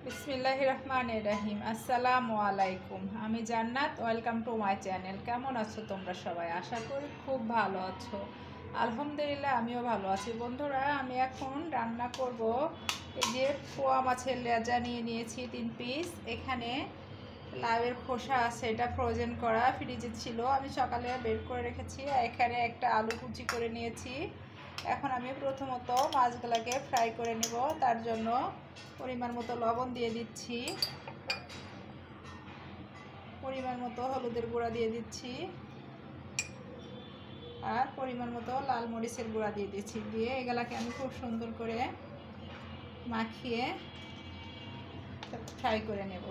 বিসমিল্লাহির রহমানির রহিম। আসসালামু আলাইকুম। আমি জান্নাত। Welcome to my channel. কেমন আছো তোমরা সবাই? আশা করি খুব ভালো আছো। আলহামদুলিল্লাহ আমিও ভালো আছি। বন্ধুরা, আমি এখন রান্না করব এই যে পোয়া মাছের লেজা নিয়ে নিয়েছি 3 পিস। এখানে লাউয়ের খোসা আছে, এটা ফ্রোজেন করা ফ্রিজে ছিল, আমি সকালে বের করে রেখেছি। এখানে একটা আলু কুচি করে নিয়েছি। এখন আমি প্রথমত মাছগুলোকে ফ্রাই করে নেব। তার জন্য পরিমাণ মতো লবণ দিয়ে দিচ্ছি, পরিমাণ মতো হলুদের গুঁড়া দিয়ে দিচ্ছি, আর পরিমাণ মতো লাল মরিচের গুঁড়া দিয়ে দিচ্ছি। দিয়ে এগুলাকে আমি খুব সুন্দর করে মাখিয়ে ফ্রাই করে নেব।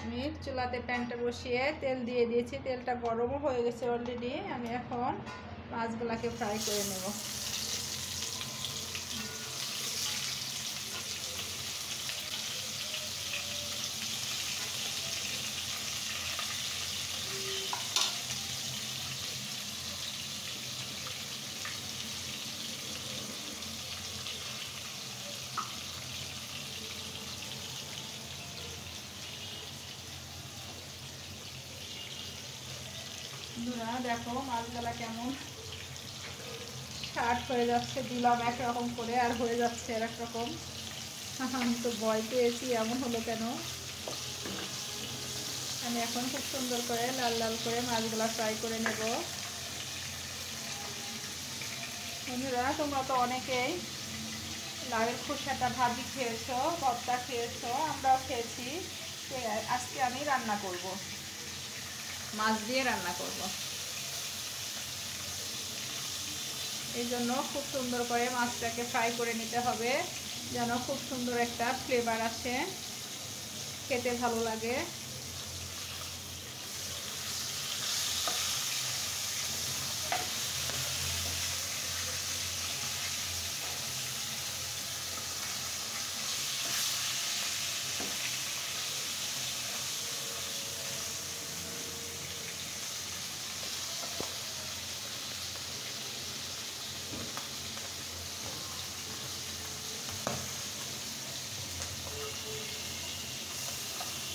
আমি চুলাতে প্যানটা বসিয়ে তেল দিয়ে দিয়েছি, তেলটা গরমও হয়ে গেছে অলরেডি। আমি এখন মাছগুলাকে ফ্রাই করে নেব। দেখো মাছগুলা কেমন শার্ট হয়ে যাচ্ছে, দিলাম একরকম করে আর হয়ে যাচ্ছে আর একরকম। আমি তো ভয় পেয়েছি, এমন হলো কেন। আমি এখন খুব সুন্দর করে লাল লাল করে মাছগুলা ফ্রাই করে নেব। বন্ধুরা, তোমরা তো অনেকেই লাউয়ের খোসাটা ভাজি খেয়েছো, ভর্তা খেয়েছো, আমরাও খেয়েছি। আজকে আমি রান্না করব, মাছ দিয়ে রান্না করব। এই জন্য খুব সুন্দর করে মাছটাকে ফ্রাই করে নিতে হবে, যেন খুব সুন্দর একটা ফ্লেভার আসে, খেতে ভালো লাগে।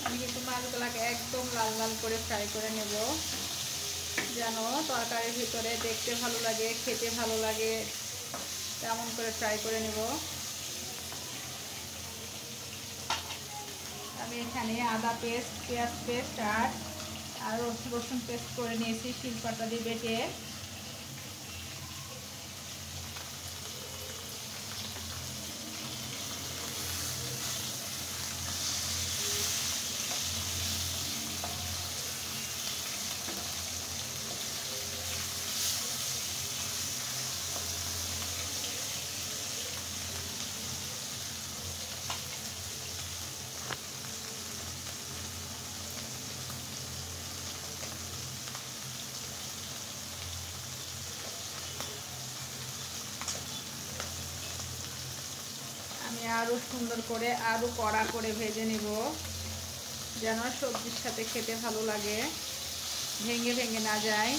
আমি কিন্তু মাছগুলাকে একদম লাল লাল করে ফ্রাই করে নেব, যেন তরকারির ভিতরে দেখতে ভালো লাগে, খেতে ভালো লাগে, তেমন করে ফ্রাই করে নেব। আমি এখানে আদা পেস্ট, পেঁয়াজ পেস্ট আর রসুন পেস্ট করে নিয়েছি শিলপাটা দিয়ে বেটে। আমি আরও সুন্দর করে আরও কড়া করে ভেজে নেব, যেন সবজির সাথে খেতে ভালো লাগে, ভেঙে ভেঙে না যায়।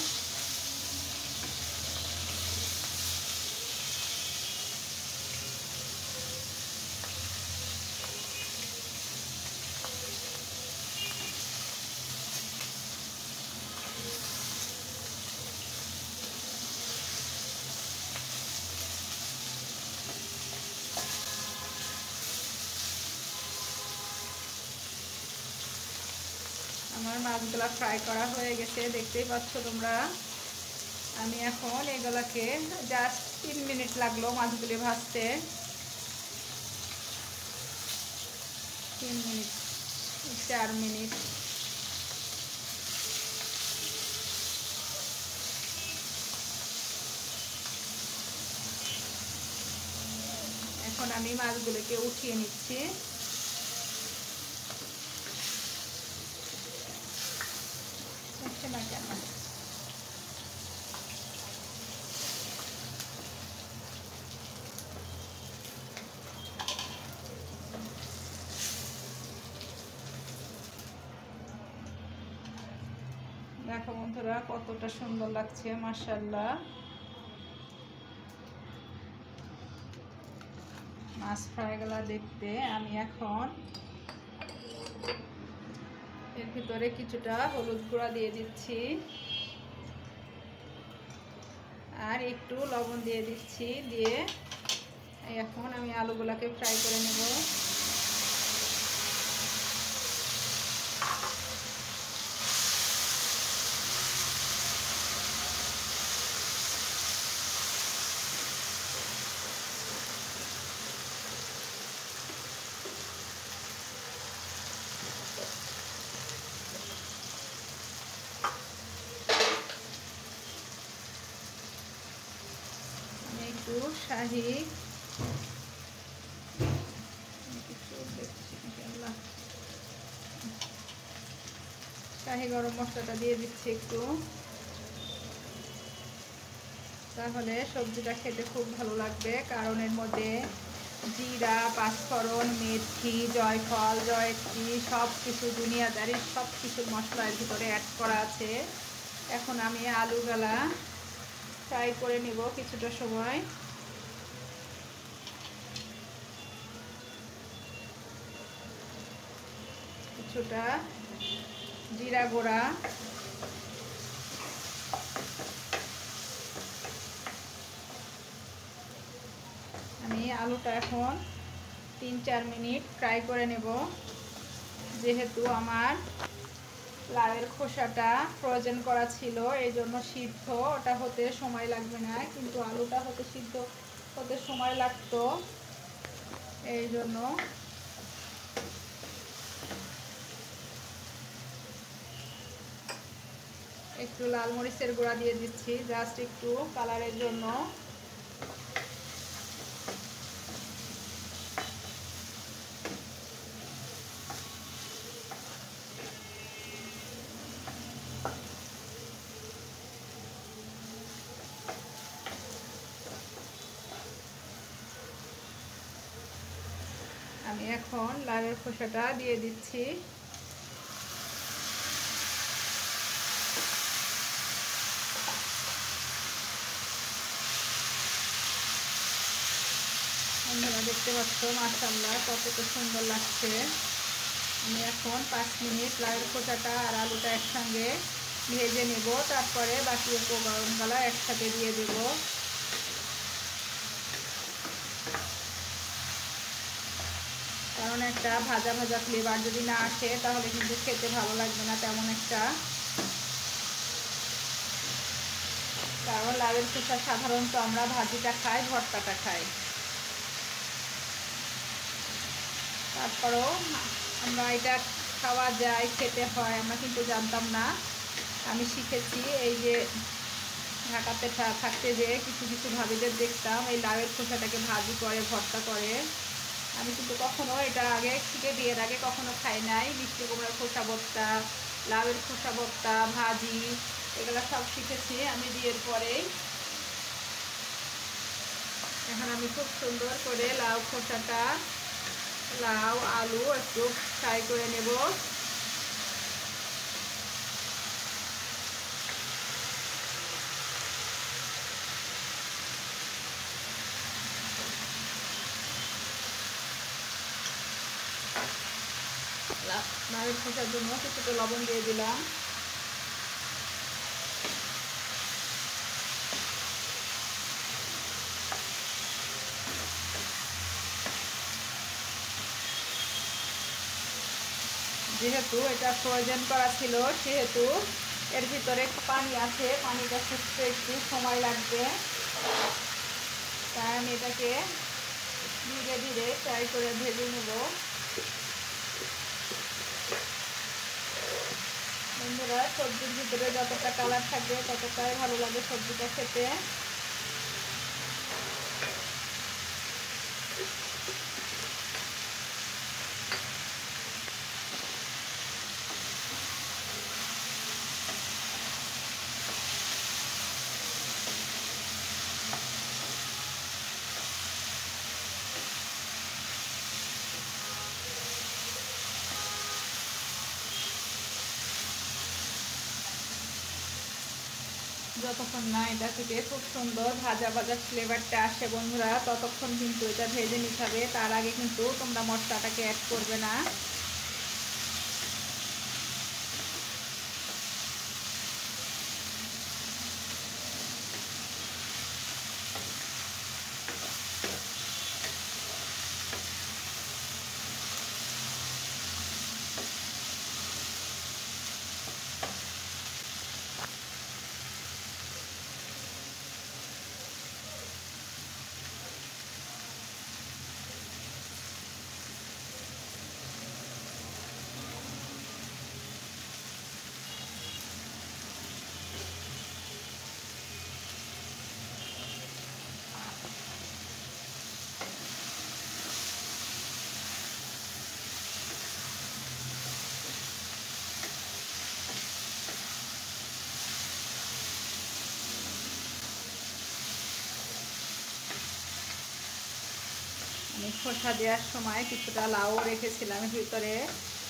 আমার মাছগুলা ফ্রাই করা হয়ে গেছে, দেখতেই পাচ্ছ তোমরা। আমি এখন এগুলাকে জাস্ট 3 মিনিট লাগলো মাছগুলি ভাজতে। 3 মিনিট, 4 মিনিট। এখন আমি মাছগুলোকে উঠিয়ে নিচ্ছি। না কেন দেখো বন্ধুরা কতটা সুন্দর লাগছে, মাশাআল্লাহ। মাছ ফ্রাইগুলা দেখতে। আমি এখন এর ভিতরে কিছুটা হলুদ গুঁড়া দিয়ে দিচ্ছি আর একটু লবণ দিয়ে দিচ্ছি। দিয়ে এখন আমি আলুগুলাকে ফ্রাই করে নেব। একটু শাহি গরম মশলাটা দিয়ে দিচ্ছি একটু, তাহলে সবজিটা খেতে খুব ভালো লাগবে। কারণ এর মধ্যে জিরা, পাঁচফোড়ন, মেথি, জয়ফল, জয়ত্রী সব কিছু দুনিয়াদারি সব কিছুর মশলা এর ভিতরে অ্যাড করা আছে। এখন আমি আলুগুলা ফ্রাই করে নিব কিছুটা সময়। কিছুটা জিরা গুঁড়া, আমি আলুটা এখন 3-4 মিনিট ফ্রাই করে নেব। যেহেতু আমার লাউয়ের খোসাটা ফ্রোজেন করা ছিল, এই জন্য সিদ্ধ ওটা হতে সময় লাগবে না, কিন্তু আলুটা সিদ্ধ হতে সময় লাগতো। এই জন্য একটু লাল মরিচের গুঁড়া দিয়ে দিচ্ছি, জাস্ট একটু কালারের জন্য। আমি এখন লাউয়ের খোসাটা দিয়ে দিচ্ছি। আপনারা দেখতে পাচ্ছ মাশাআল্লাহ কতটা সুন্দর লাগছে। আমি এখন 5 মিনিট লাউয়ের খোসাটা আর আলুটা একসঙ্গে ভেজে নেব, তারপরে বাকি উপকরণগুলো একসাথে দিয়ে দেব। কারণ একটা ভাজা ভাজা ফ্লেভার যদি না আসে তাহলে কিন্তু খেতে ভালো লাগবে না তেমন একটা। কারণ লাউয়ের খোসা সাধারণত আমরা ভাজিটা খাই, ভর্তাটা খাই। তারপরেও আমরা এটা খাওয়া যায়, খেতে হয়, আমরা কিন্তু জানতাম না। আমি শিখেছি এই যে ঢাকাতে থাকতে যে কিছু কিছু ভাবিদের দেখতাম এই লাউয়ের খোসাটাকে ভাজি করে, ভর্তা করে। আমি কিন্তু কখনো এটা আগে থেকে বিয়ের আগে কখনো খাই নাই। মিষ্টি কুমড়ার খোসা ভর্তা, লাউয়ের খোসা ভর্তা, ভাজি এগুলো সব শিখেছি আমি বিয়ের পরেই। এখন আমি খুব সুন্দর করে লাউ খোসাটা, লাউ আলু একটু ফ্রাই করে নেব। লাউয়ের খোসার জন্য কিছুটা লবণ দিয়ে দিলাম। যেহেতু এটা ফ্রোজেন করা ছিল সেহেতু এর ভিতরে পানি আছে, পানিটা শুকতে একটু সময় লাগবে, তাই আমি এটাকে ধীরে ধীরে ফ্রাই করে ভেজে নেব। বন্ধুরা সবজির ভিতরে যতটা কালার থাকবে ততটাই ভালো লাগে সবজিটা খেতে। যতক্ষণ না এটা থেকে খুব সুন্দর ভাজা ভাজা ফ্লেভারটা আসে বন্ধুরা, ততক্ষণ কিন্তু এটা ভেজে নিতে হবে। তার আগে কিন্তু তোমরা মশলাটাকে অ্যাড করবে না। আমি খোসা দেওয়ার সময় কিছুটা লাউ রেখেছিলাম ভিতরে,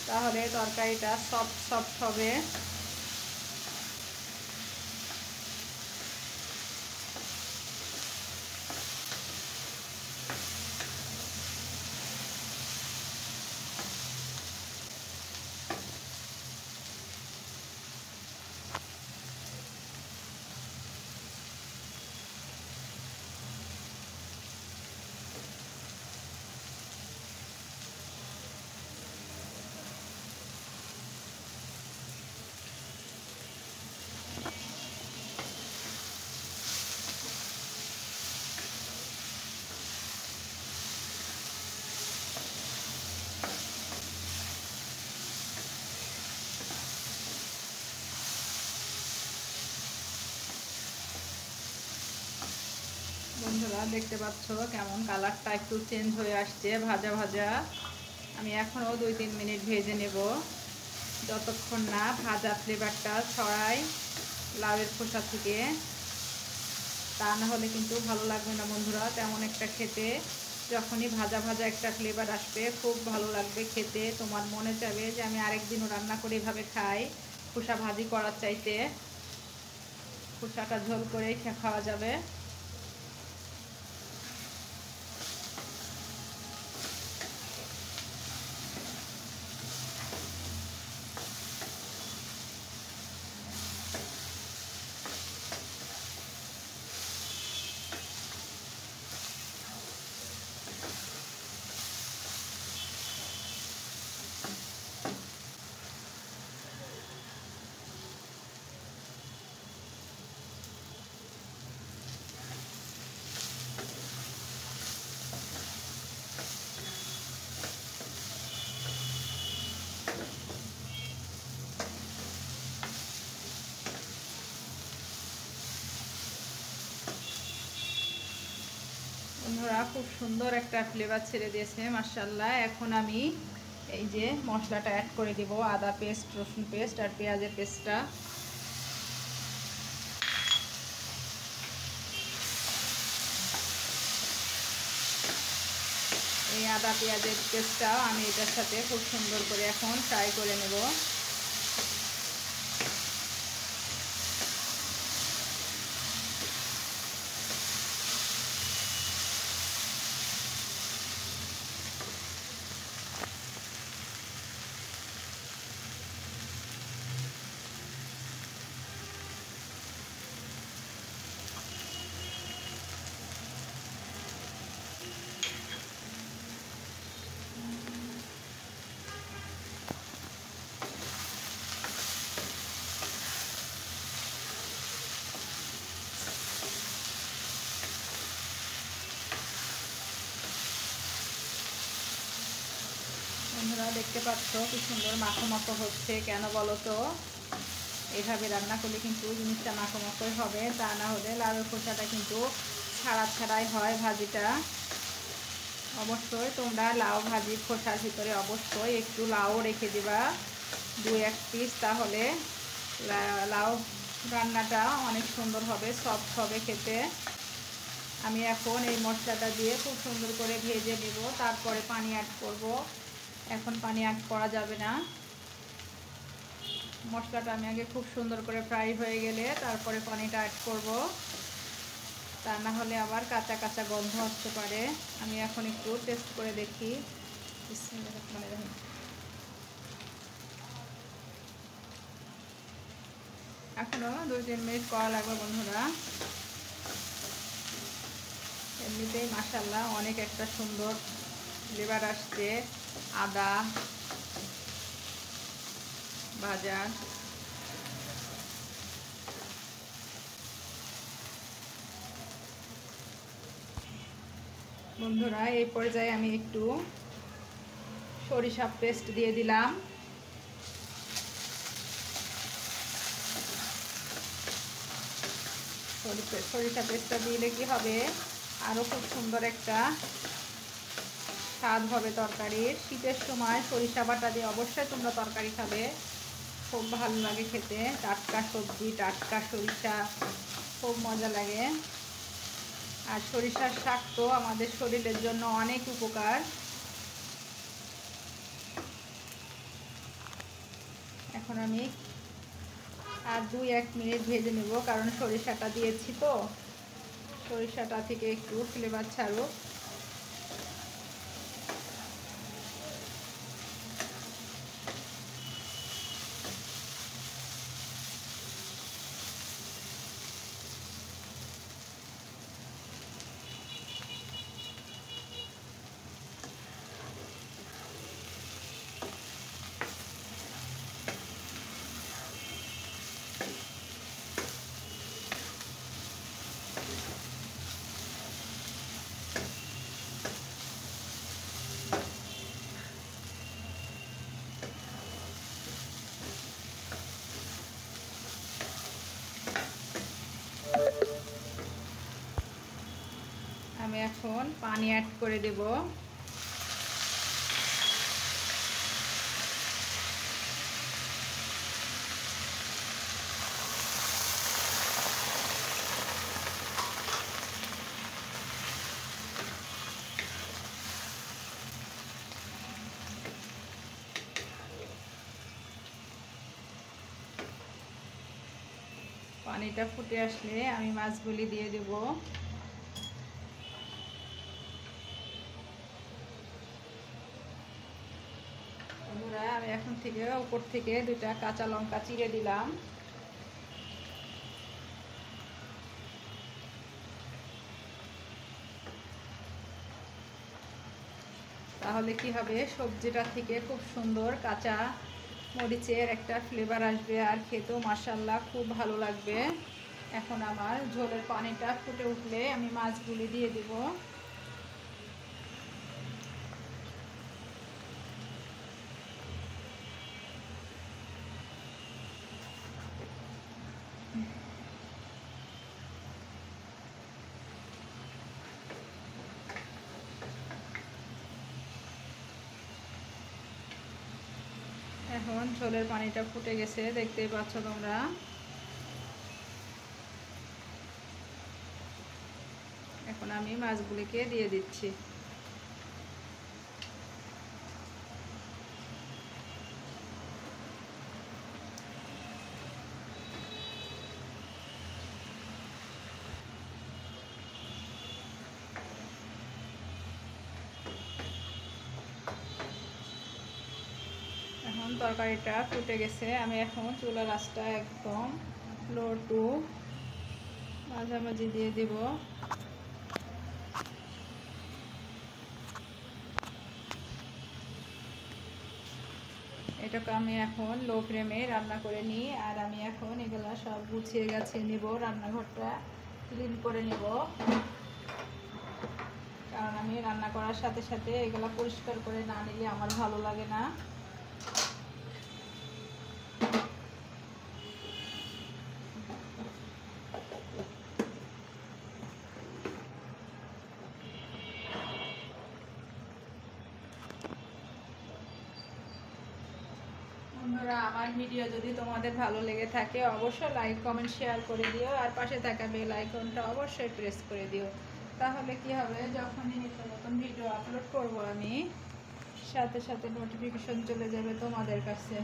তাহলে তরকারিটা সফট সফট হবে। বন্ধুরা দেখতে পাচ্ছ কেমন কালারটা একটু চেঞ্জ হয়ে আসছে ভাজা ভাজা। আমি এখনও 2-3 মিনিট ভেজে নেব, যতক্ষণ না ভাজা ফ্লেভারটা ছড়ায় লাউয়ের খোসা থেকে। তা না হলে কিন্তু ভালো লাগবে না বন্ধুরা তেমন একটা খেতে। যখনই ভাজা ভাজা একটা ফ্লেভার আসবে খুব ভালো লাগবে খেতে, তোমার মনে চাইবে যে আমি আরেকদিনও রান্না করে এভাবে খাই। খোসা ভাজি করার চাইতে খোসাটা ঝোল করেই খাওয়া যাবে। বন্ধুরা খুব সুন্দর একটা ফ্লেভার ছেড়ে দিয়েছে মাশাআল্লাহ। এখন আমি এই যে মশলাটা অ্যাড করে দিব, আদা পেস্ট, রসুন পেস্ট আর পেঁয়াজের পেস্টটা। এই আদা পেঁয়াজের পেস্টটাও আমি এটার সাথে খুব সুন্দর করে এখন ফ্রাই করে নেব। বন্ধুরা দেখতে পাচ্ছ কি সুন্দর মাখো মাখো হচ্ছে, কেন বলো তো? এভাবে রান্না করলে কিন্তু জিনিসটা মাখো মাখোই হবে, তা না হলে লাউয়ের খোসাটা কিন্তু ছাড়া ছাড়াই হয় ভাজিটা। অবশ্যই তোমরা লাউ ভাজির খোসার ভিতরে অবশ্যই একটু লাউ রেখে দিবা, 2-1 পিস, তাহলে লাউ রান্নাটা অনেক সুন্দর হবে, সফট হবে খেতে। আমি এখন এই মশলাটা দিয়ে খুব সুন্দর করে ভেজে নেব, তারপরে পানি অ্যাড করব। এখন পানি অ্যাড করা যাবে না। মশলাটা আমি আগে খুব সুন্দর করে ফ্রাই হয়ে গেলে তারপরে পানিটা অ্যাড করব, তা না হলে আবার কাঁচা কাঁচা গন্ধ আসতে পারে। আমি এখন একটু টেস্ট করে দেখি। এখনো 2-3 মিনিট করা লাগবে বন্ধুরা। এমনিতেই মাশাআল্লাহ অনেক একটা সুন্দর ফ্লেভার আসছে আদা ভাজার। বন্ধুরা এই পর্যায়ে আমি একটু সরিষা পেস্ট দিয়ে দিলাম। সরিষা পেস্টটা দিলে কি হবে, আরও খুব সুন্দর একটা স্বাদ হবে তরকারির। শীতের সময় সরিষা বাটা দিয়ে অবশ্যই তোমরা তরকারি খাবে, খুব ভালো লাগে খেতে। টাটকা সবজি, টাটকা সরিষা, খুব মজা লাগে। আর সরিষার শাক তো আমাদের শরীরের জন্য অনেক উপকার। এখন আমি আর 2-1 মিনিট ভেজে নেব, কারণ সরিষাটা দিয়েছি তো, সরিষাটা থেকে একটু ফ্লেভার ছাড়ুক। আমি এখন পানি অ্যাড করে দেব। পানিটা ফুটে আসলে আমি মাছগুলি দিয়ে দেব। বন্ধুরা আমি এখন থেকে উপর থেকে 2টা কাঁচা লঙ্কা চিড়ে দিলাম। তাহলে কি হবে, সবজিটা থেকে খুব সুন্দর কাঁচা মরিচের একটা ফ্লেভার আসবে, আর খেতেও মাশাআল্লাহ খুব ভালো লাগবে। এখন আমার ঝোলের পানিটা ফুটে উঠলে আমি মাছগুলি দিয়ে দেব। এখন ঝোলের পানিটা ফুটে গেছে, দেখতেই পাচ্ছ তোমরা। এখন আমি মাছগুলিকে দিয়ে দিচ্ছি। এখন তরকারিটা ফুটে গেছে, আমি এখন চুলার আঁচটা একদম লো টু মাঝামাঝি দিয়ে দিব। এটাকে আমি এখন লো ফ্লেমে রান্না করে নিই। আর আমি এখন এগুলা সব গুছিয়ে গাছিয়ে নিব, রান্নাঘরটা ক্লিন করে নিব, কারণ আমি রান্না করার সাথে সাথে এগুলা পরিষ্কার করে না নিলে আমার ভালো লাগে না। বন্ধুরা আমার ভিডিও যদি তোমাদের ভালো লেগে থাকে অবশ্যই লাইক কমেন্ট শেয়ার করে দিও, আর পাশে থাকা বেল আইকনটা অবশ্যই প্রেস করে দিও। তাহলে কি হবে, যখনই নিত্য নতুন ভিডিও আপলোড করব আমি সাথে সাথে নোটিফিকেশন চলে যাবে তোমাদের কাছে।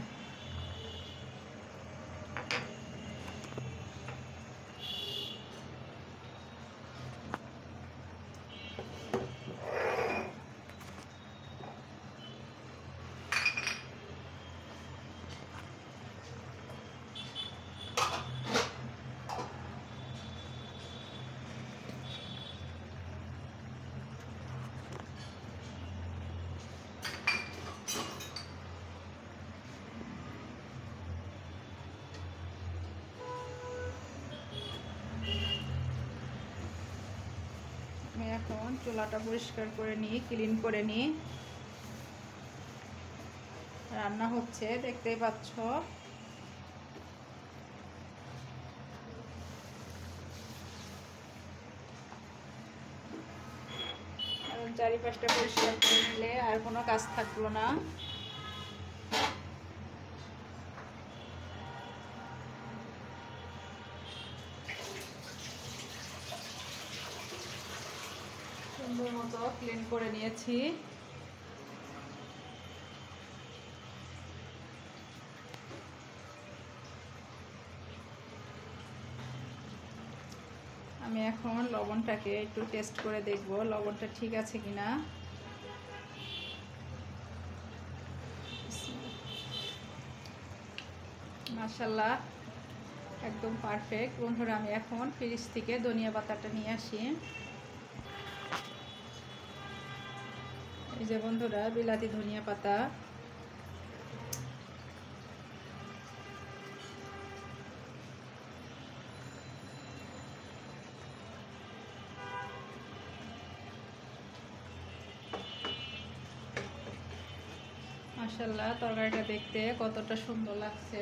এখন চুলাটা পরিষ্কার করে নিই, ক্লিন করে নিই। রান্না হচ্ছে, দেখতেই পাচ্ছ। চারিপাশটা পরিষ্কার করে নিলে আর কোনো কাজ থাকলো না। সুন্দর মতো ক্লিন করে নিয়েছি। আমি এখন লবণটাকে একটু টেস্ট করে দেখব লবণটা ঠিক আছে কিনা। মাশাআল্লাহ, একদম পারফেক্ট। বন্ধুরা, আমি এখন ফ্রিজ থেকে ধনিয়া পাতাটা নিয়ে আসি। এই যে বন্ধুরা, বিলাতি ধনিয়া পাতা। মাশাআল্লাহ, তরকারিটা দেখতে কতটা সুন্দর লাগছে।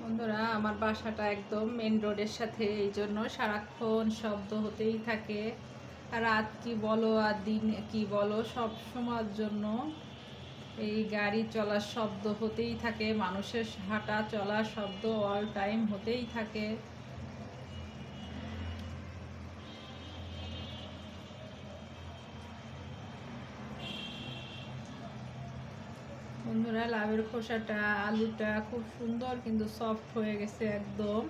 বন্ধুরা, আমার বাসাটা একদম মেন রোডের সাথে, এই জন্য সারাক্ষণ শব্দ হতেই থাকে। রাত কি বলো আর দিন কি বলো, সব সময়ের জন্য এই গাড়ি চলার শব্দ হতেই থাকে, মানুষের হাঁটা চলার শব্দ অল টাইম হতেই থাকে। বন্ধুরা, লাউয়ের খোসাটা, আলুটা খুব সুন্দর কিন্তু সফট হয়ে গেছে একদম।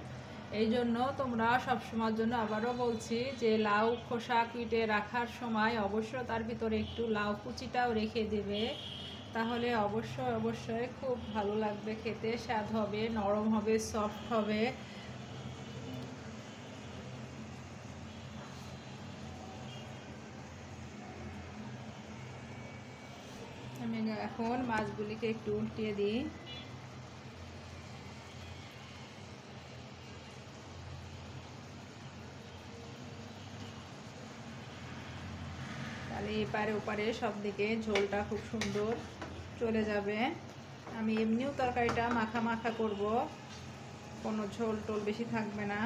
এই জন্য তোমরা সবসময়ের জন্য আবারও বলছি যে লাউ খোসা কুইটে রাখার সময় অবশ্যই তার ভিতরে একটু লাউ কুচিটাও রেখে দেবে, তাহলে অবশ্যই অবশ্যই খুব ভালো লাগবে খেতে, স্বাদ হবে, নরম হবে, সফট হবে। আমি এখন মাছগুলিকে একটু উল্টিয়ে দিই। তাহলে এপারে ওপারে সব দিকে ঝোলটা খুব সুন্দর চলে যাবে। আমি এমনিও তরকারিটা মাখা মাখা করব, কোনো ঝোল টোল বেশি থাকবে না।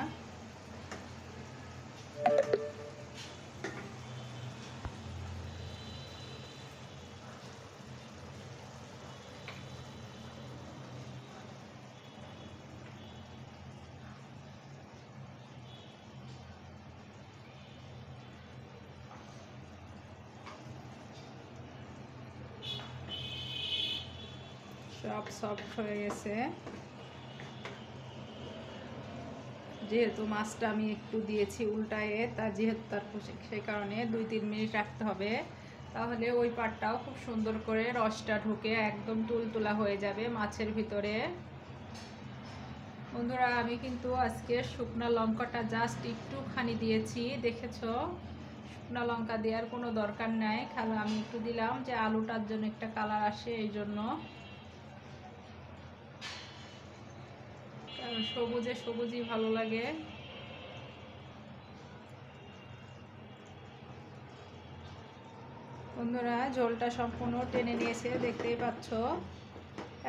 সব সফট হয়ে গেছে। যেহেতু মাছটা আমি একটু দিয়েছি উল্টায়ে, তা যেহেতু তার সেই কারণে 2-3 মিনিট রাখতে হবে, তাহলে ওই পাটটাও খুব সুন্দর করে রসটা ঢুকে একদম তুলতুলা হয়ে যাবে মাছের ভিতরে। বন্ধুরা, আমি কিন্তু আজকে শুকনো লঙ্কাটা জাস্ট একটুখানি দিয়েছি, দেখেছো? শুকনো লঙ্কা দেওয়ার কোনো দরকার নাই, খালি আমি একটু দিলাম যে আলুটার জন্য একটা কালার আসে, এই জন্য। কারণ সবুজে সবুজই ভালো লাগে। বন্ধুরা, ঝোলটা সম্পূর্ণ টেনে নিয়েছে, দেখতেই পাচ্ছ।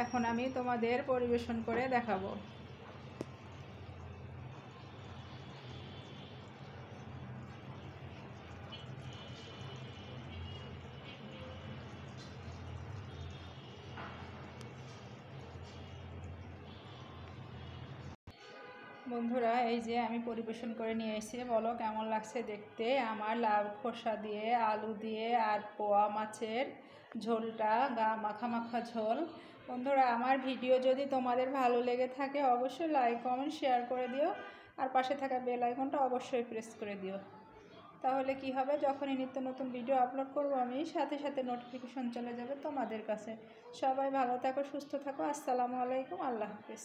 এখন আমি তোমাদের পরিবেশন করে দেখাবো। বন্ধুরা, এই যে আমি পরিবেশন করে নিয়ে এসেছি, বলো কেমন লাগছে দেখতে আমার লাউ খোসা দিয়ে, আলু দিয়ে আর পোয়া মাছের ঝোলটা, গা মাখা মাখা ঝোল। বন্ধুরা, আমার ভিডিও যদি তোমাদের ভালো লেগে থাকে অবশ্যই লাইক কমেন্ট শেয়ার করে দিও, আর পাশে থাকা বেল আইকনটা অবশ্যই প্রেস করে দিও। তাহলে কি হবে, যখনই নিত্য নতুন ভিডিও আপলোড করব আমি সাথে সাথে নোটিফিকেশন চলে যাবে তোমাদের কাছে। সবাই ভালো থাকো, সুস্থ থাকো। আসসালামু আলাইকুম, আল্লাহ হাফিজ।